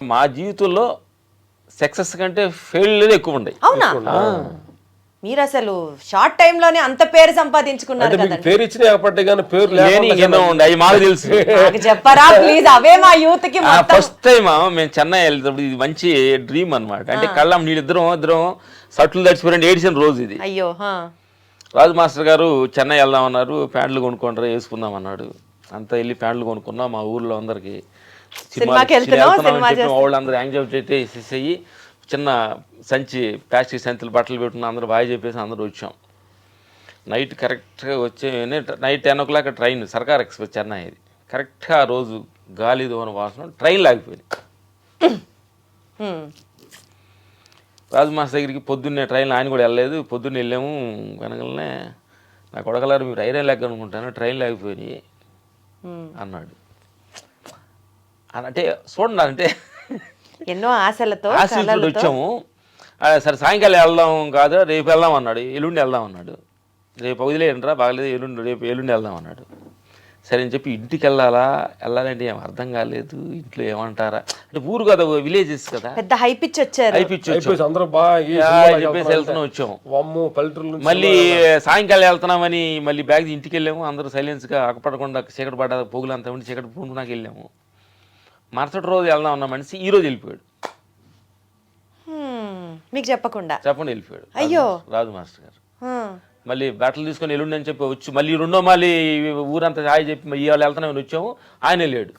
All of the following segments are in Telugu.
మా జీవితంలో సక్సెస్ కంటే ఫెయిల్యూర్ ఎక్కువ ఉన్నాయి. అవునా? మీరు అసలు షార్ట్ టైం లోనే అంత పేరు సంపాదించుకున్నారు కదా. పేరు ఇచ్చిన ఏర్పడ్డా కానీ పేరు అవి మాకు తెలుసు. నాకు చెప్పరా ప్లీజ్, అవే మా యూత్ కి. ఫస్ట్ టైం మేము చెన్నై వెళ్తాం, ఇది మంచి డ్రీమ్ అన్నమాట. అంటే కళ్ళం ఇద్దరం సట్లు తడిచిపోయిన ఏడిసిన రోజు ఇది. అయ్యో. రాజు మాస్టర్ గారు చెన్నై వెళ్దాం అన్నారు, ప్యాంట్లు కొనుక్కుంటారు వేసుకుందాం అన్నాడు. అంతా వెళ్ళి ప్యాంట్లు కొనుక్కున్నాం. మా ఊర్లో అందరికి వాళ్ళందరూ యాంగ్జైటీ చేసేసి చిన్న సంచి ప్లాస్టిక్ సంచులు బట్టలు పెట్టుకున్న అందరూ బాగా చెప్పేసి అందరూ వచ్చాం. నైట్ కరెక్ట్గా వచ్చే నైట్ 10 o'clock ట్రైన్, సర్కార్ ఎక్స్ప్రెస్ చెన్నై. ఇది కరెక్ట్గా ఆ రోజు గాలి దోన వాసన ట్రైన్ లాగిపోయింది. రాజు మాస్టర్ దగ్గరికి పొద్దున్నే ట్రైన్, ఆయన కూడా వెళ్ళలేదు. పొద్దున్నే వెళ్ళాము. వెనకలనే నా కొడకలారు మీరు ఐరన్ లెక్క అనుకుంటాను, ట్రైన్ లాగిపోయి అన్నాడు. అంటే చూడండి, అంటే ఎన్నో ఆశలతో వచ్చాము. సరే సాయంకాలం వెళ్దాం కాదు, రేపు వెళ్దాం అన్నాడు. ఎల్లుండి వెళ్దాం అన్నాడు. రేపు వదిలేయండిరా, బాగలేదు, ఎల్లుండి వెళ్దాం అన్నాడు. సరే అని చెప్పి ఇంటికి వెళ్ళాలంటే ఏం అర్థం కాలేదు. ఇంట్లో ఏమంటారా అంటే ఊరు కదా, విలేజెస్ కదా, పెద్ద హైపిచ్ వచ్చారు. చెప్పేసి వెళ్తున్నాం వచ్చాము. మళ్ళీ సాయంకాలం వెళ్తున్నామని మళ్ళీ బ్యాగ్ ఇంటికి వెళ్ళాము. అందరూ సైలెన్స్గా అక్కపడకుండా చీకటి పడ్డ పొగులంతా ఉండి చీకటి పూనుకున్నాక వెళ్ళాము. మరుసటి రోజు వెళ్దాం అన్న మనిషి ఈ రోజు వెళ్ళిపోయాడు. మీకు చెప్పకుండా వెళ్ళిపోయాడు. అయ్యో. రాజు మాస్టర్ గారు మళ్ళీ బట్టలు తీసుకొని ఎల్లుండి అని చెప్పి వచ్చి మళ్ళీ మళ్ళీ ఊరంతా హాయి చెప్పి ఇవాళ వెళ్తున్నామని వచ్చాము. ఆయన వెళ్ళాడు.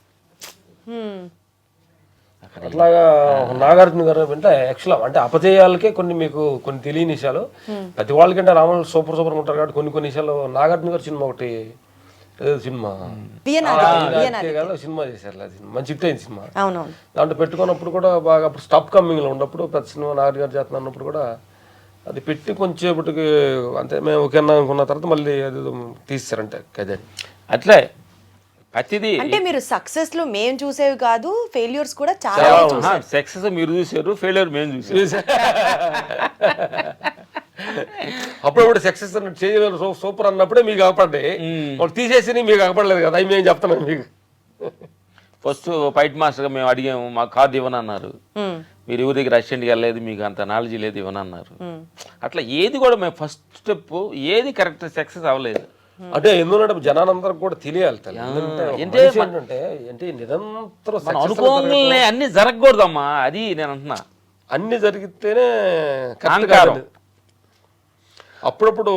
అట్లాగా నాగార్జున గారు అంటే యాక్చువల్ అంటే అపజయాలకే కొన్ని కొన్ని తెలియని విషయాలు. ప్రతి వాళ్ళకంటే రాములు సూపర్ ఉంటారు కాబట్టి కొన్ని విషయాలు. నాగార్జున గారు సినిమా ఒకటి సినిమా సినిమా చేశారు, మంచి హిట్ అయింది సినిమా. దాంట్లో పెట్టుకున్నప్పుడు కూడా బాగా అప్పుడు స్టాప్ కమ్మింగ్ లో ఉన్నప్పుడు ప్రతి సినిమా నాగార్జున గారు చేస్తున్నా అన్నప్పుడు కూడా అది పెట్టి కొంచెంసేపటికి అంతే మేము ఓకే అనుకున్న తర్వాత మళ్ళీ అది తీస్తారంటే కదే. అట్లే ప్రతిదీ అంటే మీరు సక్సెస్ లో మేము చూసేవి కాదు, ఫెయిల్యూర్స్ కూడా చాలా. సక్సెస్ మీరు చూసారు, ఫెయిల్యూర్ మేము చూసారు. అప్పుడప్పుడు సక్సెస్ చేయలేదు సూపర్ అన్నప్పుడే మీకు కాపాడ్డాయి. వాళ్ళు తీసేసి మీకు కాపాడలేదు కదా, అవి మేము చెప్తున్నాం మీకు. ఫస్ట్ ఫైట్ మాస్టర్గా మేము అడిగాము, మాకు కార్డు ఇవ్వనన్నారు. మీరు ఎవరి దగ్గర అసిస్టెంట్కి వెళ్ళలేదు, మీకు అంత నాలెడ్జ్ లేదు, ఇవ్వనన్నారు. అట్లా ఏది కూడా మేము ఫస్ట్ స్టెప్ ఏది కరెక్ట్ సక్సెస్ అవ్వలేదు. అంటే ఎందుకంటే జనానందరికి కూడా తెలియాలి ఏంటంటే నిరంతరం అనుకోగానే అన్ని జరగకూడదమ్మా, అది నేను అంటున్నా. అన్ని జరిగితేనే అహంకారం. అప్పుడప్పుడు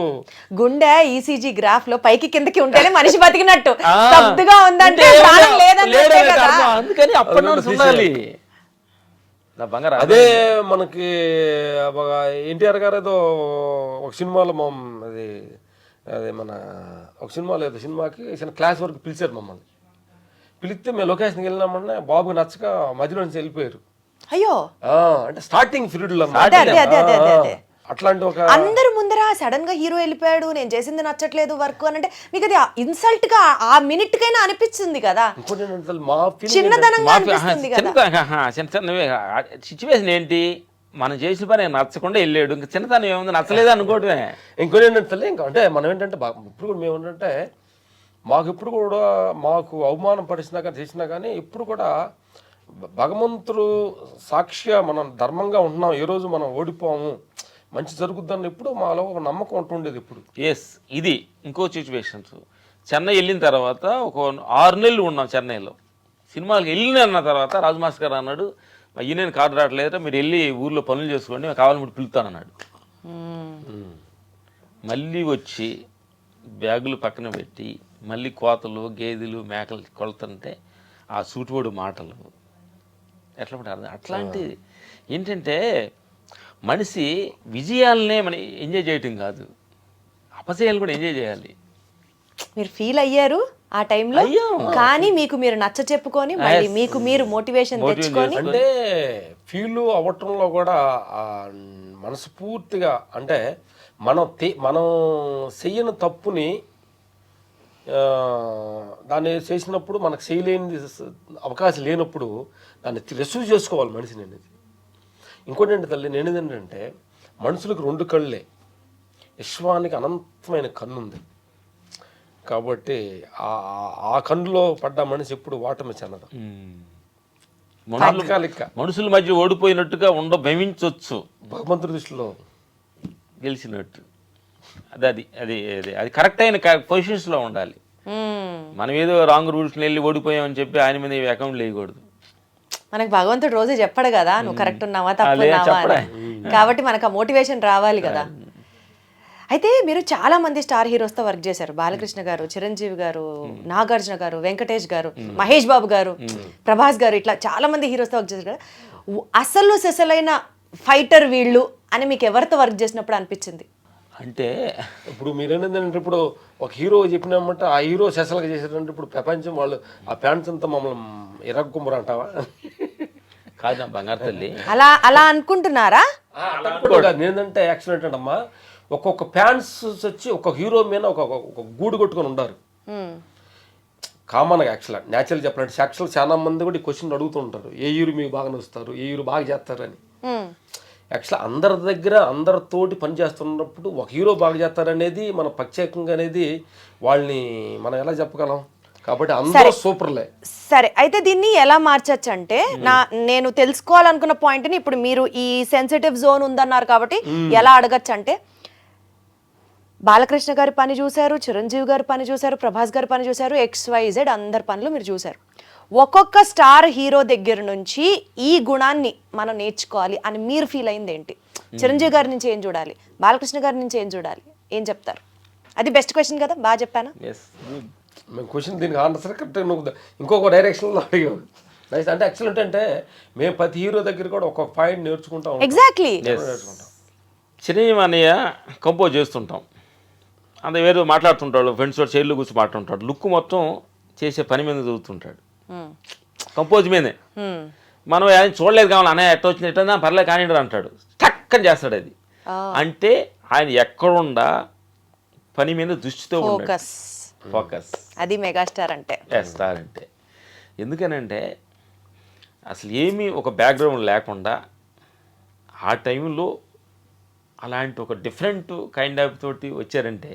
గుండె ఈసీజీ గ్రాఫ్ లో పైకి కిందకి ఉంటేనే మనిషి బతికినట్టు. స్తబ్దుగా ఉందంటే ప్రాణం లేదంటే అందుకని అప్పటి అదే మనకి ఎన్టీఆర్ గారు ఏదో ఒక సినిమాలో అది అదే మన ఒక సినిమాలో ఏదో సినిమాకి క్లాస్ వరకు పిలిచారు మమ్మల్ని. పిలిస్తే మేము లొకేషన్కి వెళ్ళినామన్నా బాబుకి నచ్చక మధ్యలో నుంచి వెళ్ళిపోయారు. అయ్యో. అంటే స్టార్టింగ్ పీరియడ్ లో అట్లాంటి ఒక అందరు ముందర సడన్ గా హీరో వెళ్ళిపోయాడు, నేను చేసింది నచ్చట్లేదు వర్క్ అని అంటే మీకు అది ఇన్సల్ట్ గా ఆ మినిట్ కైనా అనిపిస్తుంది కదా, చిన్నదనంగా అనిపిస్తుంది కదా. సిచ్యువేషన్ ఏంటి, మనం చేసిన పని నచ్చకుండా వెళ్ళాడు, ఇంకా చిన్నతనం ఏముంది, నచ్చలేదు అనుకోవటమే. ఇంకోటి ఏంటంటే ఇంకా అంటే మనం ఏంటంటే ఇప్పుడు కూడా మేము ఏంటంటే ఇప్పుడు కూడా మాకు అవమానం పడిచినా కానీ చేసినా కానీ ఇప్పుడు కూడా భగవంతుడు సాక్షిగా మనం ధర్మంగా ఉంటున్నాం, ఏ రోజు మనం ఓడిపోము, మంచి జరుగుద్దని ఎప్పుడు మాలో ఒక నమ్మకం ఉంటుండేది. ఇప్పుడు ఇది ఇంకో సిచ్యువేషన్స్. చెన్నై వెళ్ళిన తర్వాత ఒక 6 నెలలు ఉన్నాం చెన్నైలో. సినిమాకి వెళ్ళిన తర్వాత రాజు మాస్టర్ గారు అన్నాడు, నేను కార్డు రావట్లేదు, మీరు వెళ్ళి ఊర్లో పనులు చేసుకోండి, కావాలని మీరు పిలుతానన్నాడు. మళ్ళీ వచ్చి బ్యాగులు పక్కన పెట్టి మళ్ళీ కోతలు గేదెలు మేకలు కొలుతుంటే ఆ సూటిపోడు మాటలు ఎట్లా పడారు. అట్లాంటి ఏంటంటే మనిషి విజయాలనే మనం ఎంజాయ్ చేయటం కాదు, అపజయాలు కూడా ఎంజాయ్ చేయాలి. మీరు ఫీల్ అయ్యారు ఆ టైంలో, కానీ మీకు మీరు నచ్చ చెప్పుకొని మళ్ళీ మీకు మీరు మోటివేషన్ తెచ్చుకొని. అంటే ఫీల్ అవ్వటంలో కూడా మనస్ఫూర్తిగా అంటే మనం చెయ్యని తప్పుని దాన్ని చేసినప్పుడు మనకు చేయలేని అవకాశం లేనప్పుడు దాన్ని రిసీవ్ చేసుకోవాలి మనిషిని అనేది. ఇంకోటి ఏంటి తల్లి, నేను ఏంటంటే మనుషులకు 2 కళ్ళే, విశ్వానికి అనంతమైన కన్ను ఉంది. కాబట్టి ఆ కన్నులో పడ్డ మనిషి ఎప్పుడు ఓటమి చెందదు. మనుషుల మధ్య ఓడిపోయినట్టుగా భ్రమించవచ్చు, భగవంతుడి దృష్టిలో గెలిచినట్టు. అది కరెక్ట్ అయిన పొజిషన్స్లో ఉండాలి. మనం ఏదో రాంగ్ రూల్స్ని వెళ్ళి ఓడిపోయామని చెప్పి ఆయన మీద అకౌంట్ వేయకూడదు. మనకు భగవంతుడు రోజు చెప్పడు కదా నువ్వు కరెక్ట్ ఉన్నావా తప్పున్నావా అని. కాబట్టి మనకు ఆ మోటివేషన్ రావాలి కదా. అయితే మీరు చాలా మంది స్టార్ హీరోస్తో వర్క్ చేశారు. బాలకృష్ణ గారు, చిరంజీవి గారు, నాగార్జున గారు, వెంకటేష్ గారు, మహేష్ బాబు గారు, ప్రభాస్ గారు, ఇట్లా చాలా మంది హీరోస్తో వర్క్ చేశారు కదా. అసలు సెసలైన ఫైటర్ వీళ్ళు అని మీకు ఎవరితో వర్క్ చేసినప్పుడు అనిపించింది? అంటే ఇప్పుడు మీరు ఏంటంటే ఇప్పుడు ఒక హీరో చెప్పినామంటే ఆ హీరో సెసలుగా చేశారంటే ఇప్పుడు ప్రపంచం వాళ్ళు ఆ ఫ్యాన్స్ అంతా మమ్మల్ని ఎరగకుమ్మరు అంటావా? కాదు బంగారు తల్లి, అలా అనుకుంటున్నారా? ఏంటంటే యాక్సిడెంట్ అంటమ్మా, ఒక్కొక్క ఫ్యాన్స్ వచ్చి ఒక హీరో మీద ఒక గూడు కొట్టుకొని ఉండారు కామన్గా. న్యాచురల్ చెప్పాలంటే చాలా మంది కూడా ఈ క్వశ్చన్ అడుగుతూ ఉంటారు, ఏ హీరో మీకు బాగా నచ్చుతారు, ఏ హీరో బాగా చేస్తారని. అందరి దగ్గర అందరితోటి పని చేస్తున్నప్పుడు ఒక హీరో బాగా చేస్తారనేది మన ప్రత్యేకంగా అనేది వాళ్ళని మనం ఎలా చెప్పగలం? కాబట్టి అందరూ సూపర్లే. సరే, అయితే దీన్ని ఎలా మార్చచ్చు అంటే నేను తెలుసుకోవాలనుకున్న పాయింట్ని ఇప్పుడు మీరు ఈ సెన్సిటివ్ జోన్ ఉందన్నారు కాబట్టి ఎలా అడగచ్చు అంటే, బాలకృష్ణ గారి పని చూశారు, చిరంజీవి గారి పని చూశారు, ప్రభాస్ గారి పని చూశారు, XYZ అందరి పనులు మీరు చూశారు. ఒక్కొక్క స్టార్ హీరో దగ్గర నుంచి ఈ గుణాన్ని మనం నేర్చుకోవాలి అని మీరు ఫీల్ అయింది ఏంటి? చిరంజీవి గారి నుంచి ఏం చూడాలి, బాలకృష్ణ గారి నుంచి ఏం చూడాలి, ఏం చెప్తారు? అది బెస్ట్ క్వశ్చన్ కదా, బాగా చెప్పానా? మేము క్వశ్చన్ దీనికి ఆన్సర్ కరెక్ట్ నువ్వు ఇంకొక డైరెక్షన్లో అడిగావు. అంటే యాక్చువల్ అంటే మేము ప్రతి హీరో దగ్గర కూడా ఒక్కొక్క పాయింట్ నేర్చుకుంటాం. ఎగ్జాక్ట్లీ. చిరంజీవి అన్నయ్య కంపోజ్ చేస్తుంటాం, అంత వేరే మాట్లాడుతుంటాడు, ఫ్రెండ్స్ తోటి చైర్లో కూర్చొని మాట్లాడుతుంటాడు, లుక్ మొత్తం చేసే పని మీద చదువుతుంటాడు, కంపోజ్ మీదే. మనం ఆయన చూడలేదు కావాలి, అన్నయ్య ఎట్ట వచ్చింది ఎట్లా పర్లేదు కానీ అంటాడు, టక్కని చేస్తాడు. అది అంటే ఆయన ఎక్కడుండా పని మీద దృష్టితో ఫోకస్. అది మెగాస్టార్ అంటే. స్టార్ అంటే ఎందుకనంటే అసలు ఏమీ ఒక బ్యాక్గ్రౌండ్ లేకుండా ఆ టైంలో అలాంటి ఒక డిఫరెంట్ కైండ్ ఆఫ్ తోటి వచ్చారంటే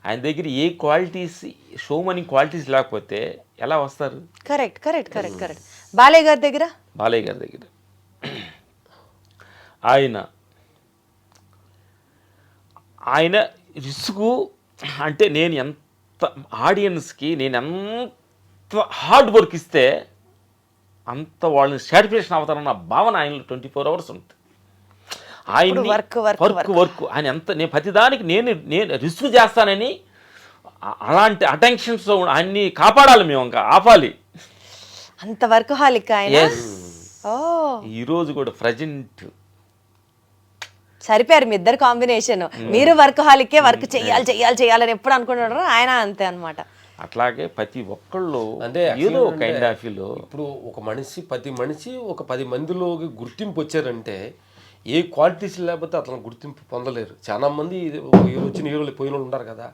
ఆయన దగ్గర ఏ క్వాలిటీస్, షో మనీ క్వాలిటీస్ లేకపోతే ఎలా వస్తారు? Correct correct correct correct. Balayya గారి దగ్గర ఆయన రిస్క్ అంటే నేను ఎంత ఆడియన్స్కి నేను ఎంత హార్డ్ వర్క్ ఇస్తే అంత వాళ్ళని సాటిస్ఫాక్షన్ అవుతారన్న భావన ఆయనలో 24 hours ఉంటుంది. ఆయన వర్క్ ఆయన ఎంత నేను ప్రతిదానికి నేను రిస్క్ చేస్తానని అలాంటి అటెన్షన్స్ అన్ని కాపాడాలి, మేము ఇంకా ఆపాలి. అంత వర్క్ హాలిక్ ఆయన. ఈరోజు కూడా ప్రజెంట్ సరిపోయారు మీ ఇద్దరు కాంబినేషన్. మీరు వర్క్ హాలికే, వర్క్ చెయ్యాలని ఎప్పుడు అనుకుంటున్నారో ఆయన అంతే అనమాట. అట్లాగే ప్రతి ఒక్కళ్ళు అంటే ఏదో కైండ్ ఆఫ్ లో ఇప్పుడు ఒక ప్రతి మనిషి ఒక 10 మందిలోకి గుర్తింపు వచ్చారంటే ఏ క్వాలిటీస్ లేకపోతే అతను గుర్తింపు పొందలేరు. చాలా మంది వచ్చిన హీరోలు పోయిన వాళ్ళు ఉంటారు కదా,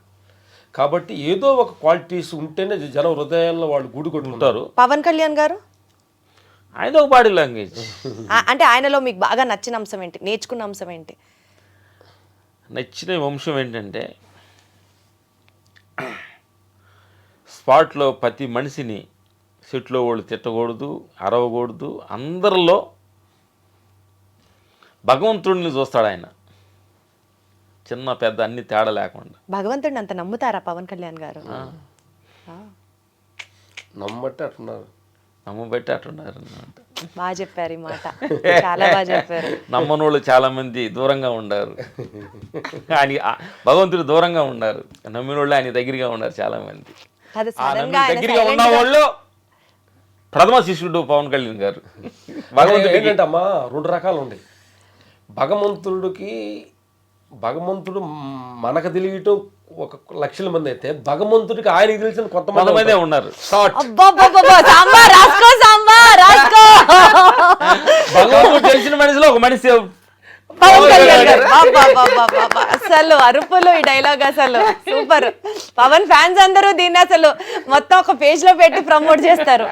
కాబట్టి ఏదో ఒక క్వాలిటీస్ ఉంటేనే జన హృదయాల్లో వాళ్ళు గూడు కొట్టుకుంటారు. పవన్ కళ్యాణ్ గారు ఆయన ఒక బాడీ లాంగ్వేజ్. అంటే ఆయనలో మీకు బాగా నచ్చిన అంశం ఏంటి, నేర్చుకున్న అంశం ఏంటి? నచ్చిన అంశం ఏంటంటే స్పాట్లో ప్రతి మనిషిని సెట్లో వాళ్ళు తిట్టకూడదు, అరవకూడదు, అందరిలో భగవంతుడిని చూస్తాడు ఆయన, చిన్న పెద్ద అన్ని తేడా లేకుండా. భగవంతుడిని అంత నమ్ముతారా పవన్ కళ్యాణ్ గారు? నమ్మబట్టి అట్టున్నారు అన్నమాట. బాగా చెప్పారు ఈ మాట, చాలా బాగా చెప్పారు. నమ్మనోళ్ళు చాలా మంది దూరంగా ఉండారు, ఆయన భగవంతుడు దూరంగా ఉన్నారు, నమ్మినోళ్ళు ఆయన దగ్గరగా ఉన్నారు చాలా మంది. దగ్గరగా ఉన్న వాళ్ళు ప్రథమ శిష్యుడు పవన్ కళ్యాణ్ గారు. భగవంతుడు ఏంటంటే అమ్మా 2 రకాలు ఉన్నాయి. భగవంతుడు మనకు తెలియటం 1 లక్షల మంది అయితే భగవంతుడికి ఆయనకి తెలిసిన కొంతమంది ఉన్నారు. భగవంతుడు తెలిసిన మనిషిలో ఒక మనిషి అసలు అరుపులు, ఈ డైలాగ్ అసలు సూపర్. పవన్ ఫ్యాన్స్ అందరూ దీన్ని అసలు మొత్తం ఒక పేజ్ లో పెట్టి ప్రమోట్ చేస్తారు.